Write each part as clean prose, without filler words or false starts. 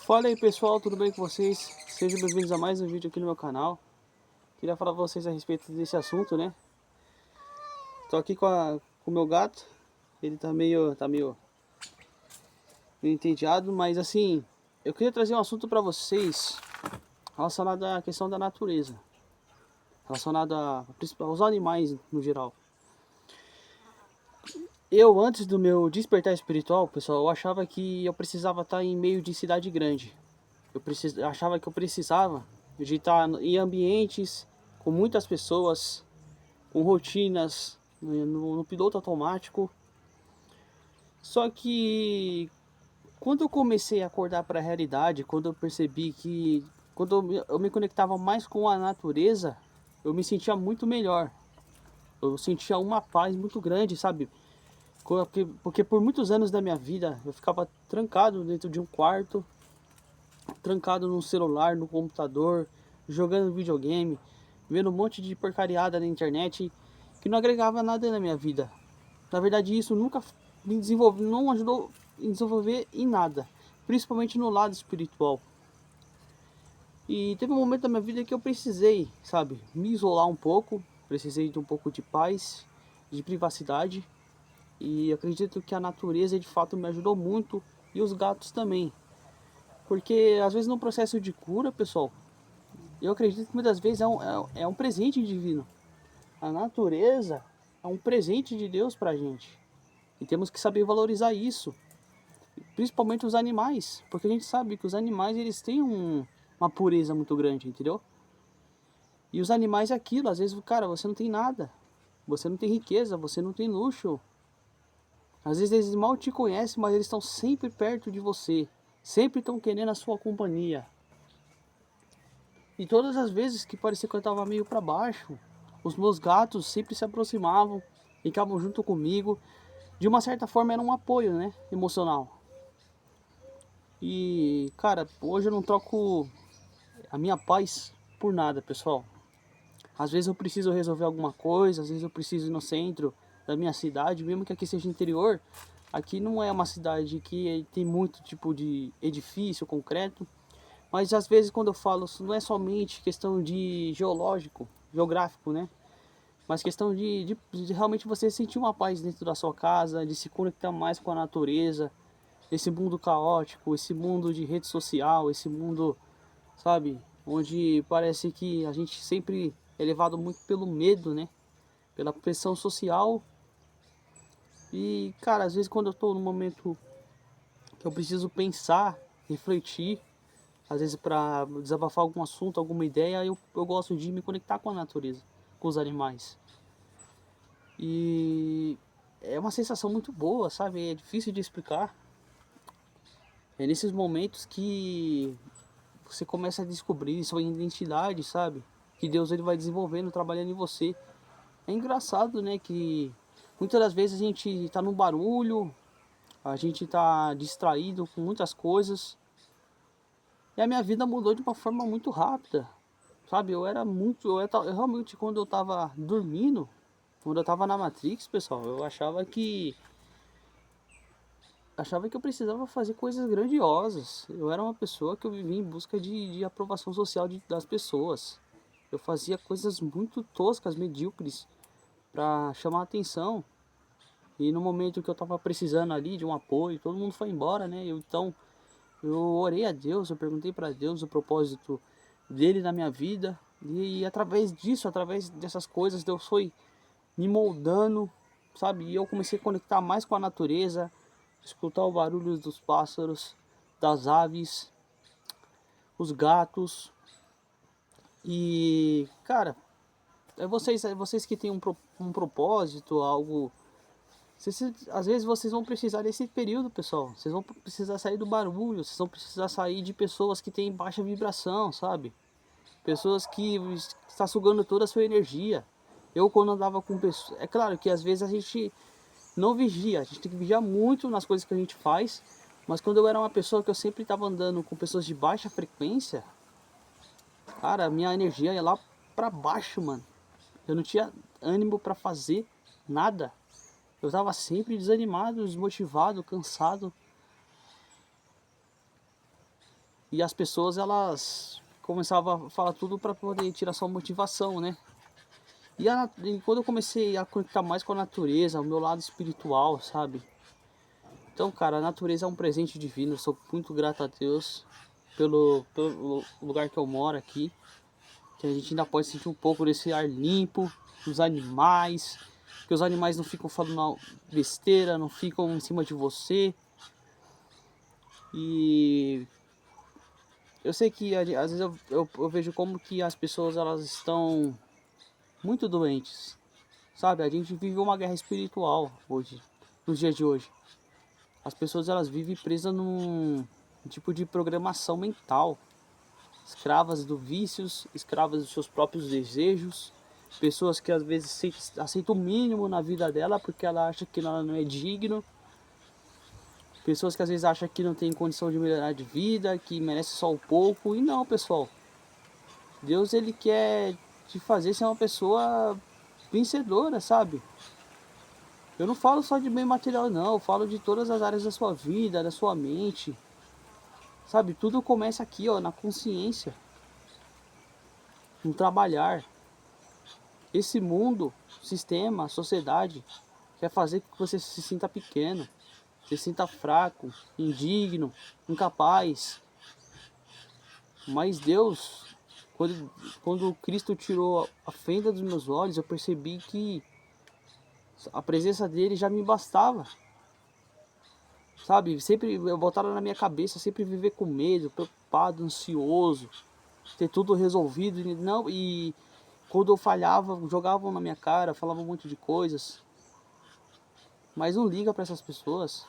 Fala aí pessoal, tudo bem com vocês? Sejam bem-vindos a mais um vídeo aqui no meu canal. Queria falar pra vocês a respeito desse assunto, né? Tô aqui com o meu gato. Ele tá meio entediado, mas assim, eu queria trazer um assunto pra vocês relacionado à questão da natureza, relacionado aos animais no geral. Eu, antes do meu despertar espiritual, pessoal, eu achava que eu precisava estar em meio de cidade grande. Achava que eu precisava de estar em ambientes com muitas pessoas, com rotinas, no piloto automático. Só que quando eu comecei a acordar para a realidade, quando eu percebi que eu me conectava mais com a natureza, eu me sentia muito melhor. Eu sentia uma paz muito grande, sabe? Porque por muitos anos da minha vida eu ficava trancado dentro de um quarto, trancado no celular, no computador, jogando videogame, vendo um monte de porcariada na internet que não agregava nada na minha vida. Na verdade, isso nunca me desenvolveu, não ajudou a desenvolver em nada, principalmente no lado espiritual. E teve um momento da minha vida que eu precisei, sabe, me isolar um pouco, precisei de um pouco de paz, de privacidade. E acredito que a natureza de fato me ajudou muito e os gatos também. Porque às vezes no processo de cura, pessoal, eu acredito que muitas vezes é um presente divino. A natureza é um presente de Deus pra gente. E temos que saber valorizar isso. Principalmente os animais. Porque a gente sabe que os animais eles têm uma pureza muito grande, entendeu? E os animais é aquilo. Às vezes, cara, você não tem nada. Você não tem riqueza, você não tem luxo. Às vezes eles mal te conhecem, mas eles estão sempre perto de você. Sempre estão querendo a sua companhia. E todas as vezes que parecia que eu estava meio para baixo, os meus gatos sempre se aproximavam, ficavam junto comigo. De uma certa forma era um apoio, né, emocional. E, cara, hoje eu não troco a minha paz por nada, pessoal. Às vezes eu preciso resolver alguma coisa, às vezes eu preciso ir no centro da minha cidade, mesmo que aqui seja interior. Aqui não é uma cidade que tem muito tipo de edifício concreto, mas às vezes quando eu falo, isso não é somente questão de geográfico, né? Mas questão de realmente você sentir uma paz dentro da sua casa, de se conectar mais com a natureza, esse mundo caótico, esse mundo de rede social, esse mundo, sabe, onde parece que a gente sempre é levado muito pelo medo, né? Pela pressão social. E, cara, às vezes quando eu tô num momento que eu preciso pensar, refletir, às vezes para desabafar algum assunto, alguma ideia, eu gosto de me conectar com a natureza, com os animais. E é uma sensação muito boa, sabe? É difícil de explicar. É nesses momentos que você começa a descobrir sua identidade, sabe? Que Deus ele vai desenvolvendo, trabalhando em você. É engraçado, né, que muitas das vezes a gente tá no barulho, a gente tá distraído com muitas coisas. E a minha vida mudou de uma forma muito rápida, sabe? Eu realmente quando eu tava dormindo, quando eu tava na Matrix, pessoal, eu achava que eu precisava fazer coisas grandiosas. Eu era uma pessoa que eu vivia em busca de aprovação social das pessoas. Eu fazia coisas muito toscas, medíocres, para chamar a atenção. E no momento que eu estava precisando ali de um apoio, todo mundo foi embora, né? Então eu orei a Deus, eu perguntei para Deus o propósito dele na minha vida. E através disso, através dessas coisas, Deus foi me moldando, sabe? E eu comecei a conectar mais com a natureza, escutar o barulho dos pássaros, das aves, os gatos. E, cara, é vocês que têm um propósito, algo. Às vezes vocês vão precisar desse período, pessoal. Vocês vão precisar sair do barulho, vocês vão precisar sair de pessoas que têm baixa vibração, sabe? Pessoas que está sugando toda a sua energia. Eu quando andava com pessoas, é claro que às vezes a gente não vigia, a gente tem que vigiar muito nas coisas que a gente faz, mas quando eu era uma pessoa que eu sempre estava andando com pessoas de baixa frequência, cara, minha energia ia lá pra baixo, mano. Eu não tinha ânimo pra fazer nada. Eu tava sempre desanimado, desmotivado, cansado. E as pessoas, elas começavam a falar tudo para poder tirar sua motivação, né? E quando eu comecei a conectar mais com a natureza, o meu lado espiritual, sabe? Então, cara, a natureza é um presente divino. Eu sou muito grato a Deus pelo lugar que eu moro aqui. Que a gente ainda pode sentir um pouco desse ar limpo, dos animais. Que os animais não ficam falando besteira, não ficam em cima de você. E eu sei que às vezes eu vejo como que as pessoas, elas estão muito doentes. Sabe, a gente vive uma guerra espiritual hoje, nos dias de hoje. As pessoas, elas vivem presas num tipo de programação mental, escravas do vícios, escravas dos seus próprios desejos, pessoas que às vezes aceitam o mínimo na vida dela porque ela acha que ela não é digno, pessoas que às vezes acham que não tem condição de melhorar de vida, que merece só um pouco. E não, pessoal, Deus, ele quer te fazer ser uma pessoa vencedora, sabe? Eu não falo só de bem material, não. Eu falo de todas as áreas da sua vida, da sua mente. Sabe, tudo começa aqui, ó, na consciência, no trabalhar. Esse mundo, sistema, sociedade, quer fazer com que você se sinta pequeno, se sinta fraco, indigno, incapaz. Mas Deus, quando Cristo tirou a fenda dos meus olhos, eu percebi que a presença dele já me bastava. Sabe, sempre botaram na minha cabeça, sempre viver com medo, preocupado, ansioso, ter tudo resolvido. Não, e quando eu falhava, jogavam na minha cara, falavam um monte de coisas. Mas não liga para essas pessoas.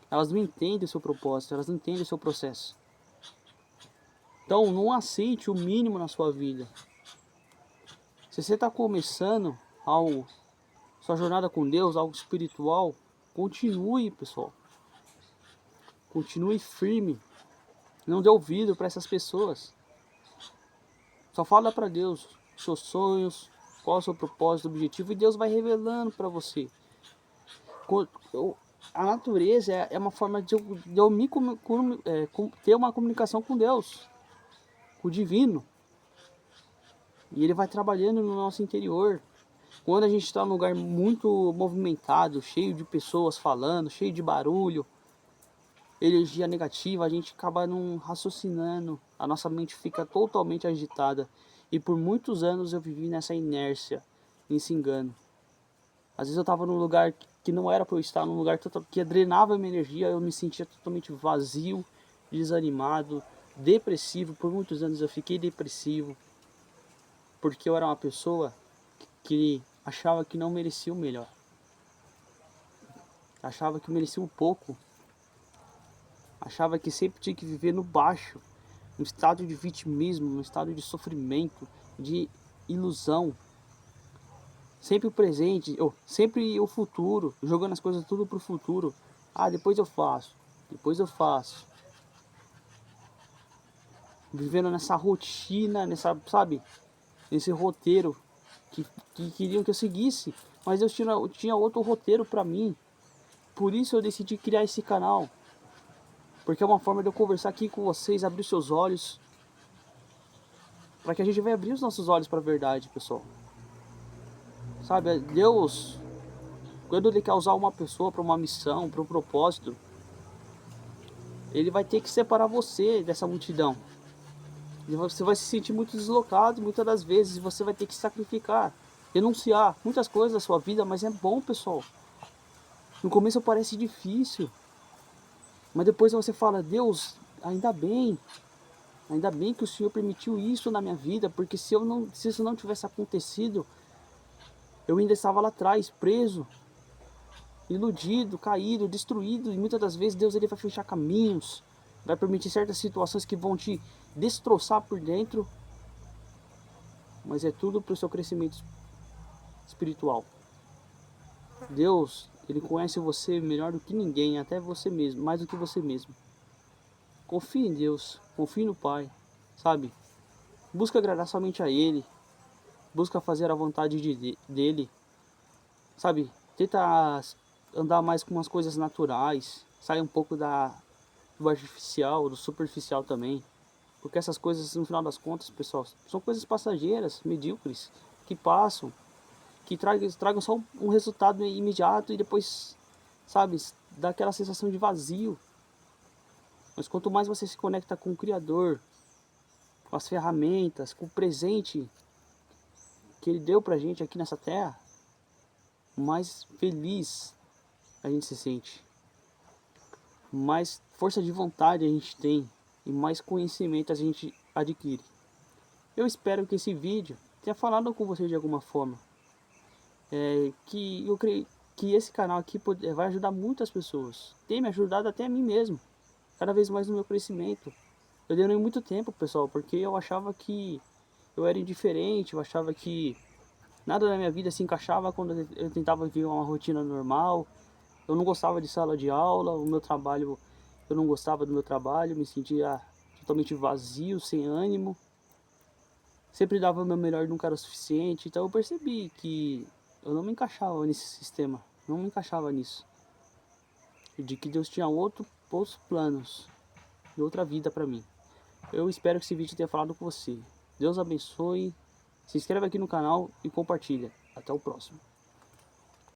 Elas não entendem o seu propósito, elas não entendem o seu processo. Então não aceite o mínimo na sua vida. Se você está começando algo, sua jornada com Deus, algo espiritual, continue, pessoal. Continue firme. Não dê ouvido para essas pessoas. Só fala para Deus seus sonhos, qual é o seu propósito, objetivo, e Deus vai revelando para você. A natureza é uma forma de eu ter uma comunicação com Deus, com o divino. E ele vai trabalhando no nosso interior. Quando a gente está num lugar muito movimentado, cheio de pessoas falando, cheio de barulho, energia negativa, a gente acaba não raciocinando, a nossa mente fica totalmente agitada. E por muitos anos eu vivi nessa inércia, nesse engano. Às vezes eu estava num lugar que não era para eu estar, num lugar que drenava a minha energia, eu me sentia totalmente vazio, desanimado, depressivo. Por muitos anos eu fiquei depressivo, porque eu era uma pessoa que achava que não merecia o melhor. Achava que merecia um pouco. Achava que sempre tinha que viver no baixo, no estado de vitimismo, no estado de sofrimento, de ilusão. Sempre o presente, ou sempre o futuro, jogando as coisas tudo pro futuro. Ah, depois eu faço, depois eu faço. Vivendo nessa rotina, nessa, sabe, nesse roteiro que queriam que eu seguisse, mas eu tinha outro roteiro para mim. Por isso eu decidi criar esse canal, porque é uma forma de eu conversar aqui com vocês, abrir seus olhos, para que a gente venha abrir os nossos olhos para a verdade, pessoal. Sabe, Deus, quando Ele quer usar uma pessoa para uma missão, para um propósito, Ele vai ter que separar você dessa multidão. E você vai se sentir muito deslocado muitas das vezes, você vai ter que sacrificar, renunciar muitas coisas da sua vida, mas é bom, pessoal. No começo parece difícil, mas depois você fala, Deus, ainda bem que o Senhor permitiu isso na minha vida, porque se isso não tivesse acontecido, eu ainda estava lá atrás, preso, iludido, caído, destruído. E muitas das vezes Deus, ele vai fechar caminhos, vai permitir certas situações que vão te destroçar por dentro, mas é tudo para o seu crescimento espiritual. Deus, ele conhece você melhor do que ninguém, até você mesmo, mais do que você mesmo. Confie em Deus, confie no Pai, sabe? Busca agradar somente a Ele, busca fazer a vontade dEle, sabe? Tenta andar mais com umas coisas naturais, sai um pouco do artificial, do superficial também. Porque essas coisas, no final das contas, pessoal, são coisas passageiras, medíocres, que passam, que tragam só um resultado imediato e depois, sabe, dá aquela sensação de vazio. Mas quanto mais você se conecta com o Criador, com as ferramentas, com o presente que Ele deu pra gente aqui nessa terra, mais feliz a gente se sente, mais força de vontade a gente tem e mais conhecimento a gente adquire. Eu espero que esse vídeo tenha falado com você de alguma forma, que eu creio que esse canal aqui vai ajudar muitas pessoas. Tem me ajudado até a mim mesmo, cada vez mais no meu crescimento. Eu demorei muito tempo, pessoal, porque eu achava que eu era indiferente, eu achava que nada na minha vida se encaixava quando eu tentava viver uma rotina normal. Eu não gostava de sala de aula, o meu trabalho, eu não gostava do meu trabalho, me sentia totalmente vazio, sem ânimo. Sempre dava o meu melhor, nunca era o suficiente. Então eu percebi que eu não me encaixava nesse sistema, não me encaixava nisso. E de que Deus tinha outros planos, e outra vida para mim. Eu espero que esse vídeo tenha falado com você. Deus abençoe. Se inscreve aqui no canal e compartilha. Até o próximo.